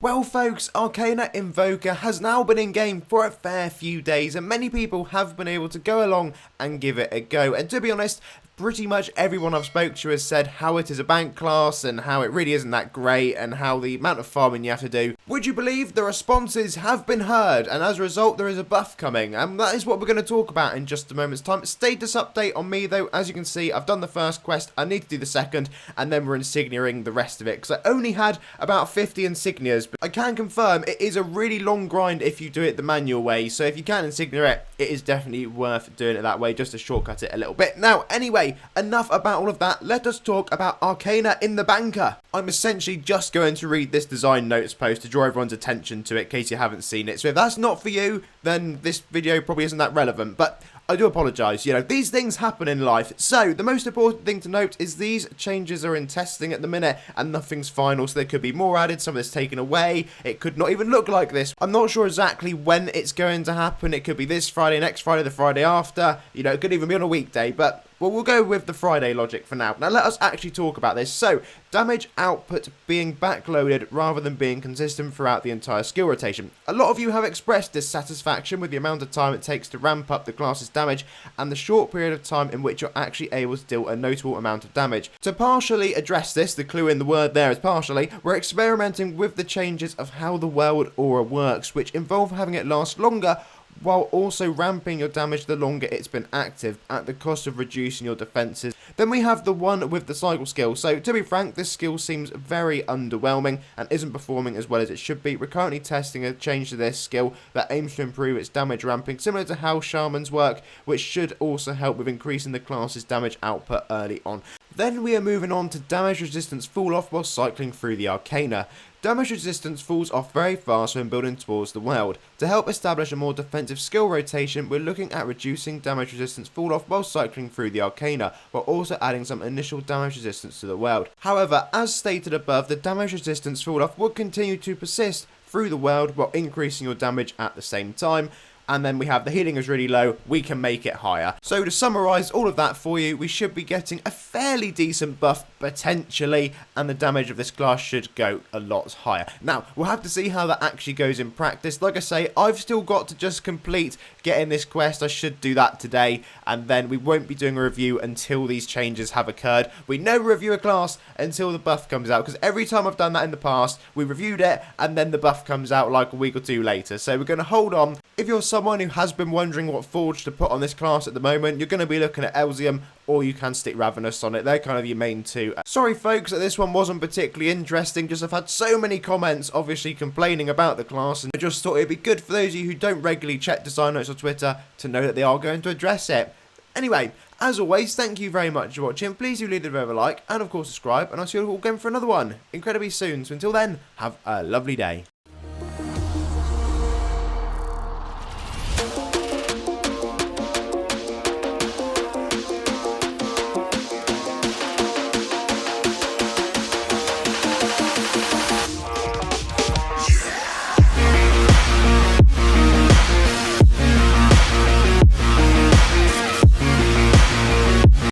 Well folks, Arcana Invoker has now been in game for a fair few days and many people have been able to go along and give it a go, and to be honest, pretty much everyone I've spoke to has said how it is a bank class and how it really isn't that great and how the amount of farming you have to do. Would you believe the responses have been heard, and as a result there is a buff coming, and that is what we're going to talk about in just a moment's time. Status update on me though, as you can see I've done the first quest, I need to do the second, and then we're insigniaing the rest of it because I only had about 50 insignias, but I can confirm it is a really long grind if you do it the manual way, so if you can insignia it, it is definitely worth doing it that way just to shortcut it a little bit. Now anyway, enough about all of that, let us talk about Arcana in the Banker. I'm essentially just going to read this design notes post to draw everyone's attention to it in case you haven't seen it, so if that's not for you, then this video probably isn't that relevant, but I do apologise, you know, these things happen in life. So, the most important thing to note is these changes are in testing at the minute and nothing's final, so there could be more added, some of this taken away, it could not even look like this. I'm not sure exactly when it's going to happen, it could be this Friday, next Friday, the Friday after, you know, it could even be on a weekday, but well, we'll go with the Friday logic for now. Now let us actually talk about this. So, damage output being backloaded rather than being consistent throughout the entire skill rotation. A lot of you have expressed dissatisfaction with the amount of time it takes to ramp up the class's damage and the short period of time in which you're actually able to deal a notable amount of damage. To partially address this, the clue in the word there is partially, we're experimenting with the changes of how the world aura works, which involve having it last longer while also ramping your damage the longer it's been active, at the cost of reducing your defences. Then we have the one with the cycle skill. So to be frank, this skill seems very underwhelming and isn't performing as well as it should be. We're currently testing a change to this skill that aims to improve its damage ramping, similar to how shamans work, which should also help with increasing the class's damage output early on. Then we are moving on to damage resistance fall off while cycling through the Arcana. Damage resistance falls off very fast when building towards the world. To help establish a more defensive skill rotation, we're looking at reducing damage resistance fall off while cycling through the Arcana, while also adding some initial damage resistance to the world. However, as stated above, the damage resistance fall off will continue to persist through the world while increasing your damage at the same time. And then we have the healing is really low, we can make it higher. So to summarise all of that for you, we should be getting a fairly decent buff, potentially, and the damage of this class should go a lot higher. Now, we'll have to see how that actually goes in practice. Like I say, I've still got to just complete getting this quest, I should do that today, and then we won't be doing a review until these changes have occurred. We never review a class until the buff comes out, because every time I've done that in the past, we reviewed it, and then the buff comes out like a week or two later. So we're going to hold on. If you're someone who has been wondering what forge to put on this class at the moment, you're going to be looking at Elysium, or you can stick Ravenous on it. They're kind of your main two. Sorry folks that this one wasn't particularly interesting, just I've had so many comments obviously complaining about the class, and I just thought it'd be good for those of you who don't regularly check design notes on Twitter to know that they are going to address it. Anyway, as always, thank you very much for watching. Please do leave a bit of a like, and of course subscribe, and I'll see you all again for another one incredibly soon. So until then, have a lovely day.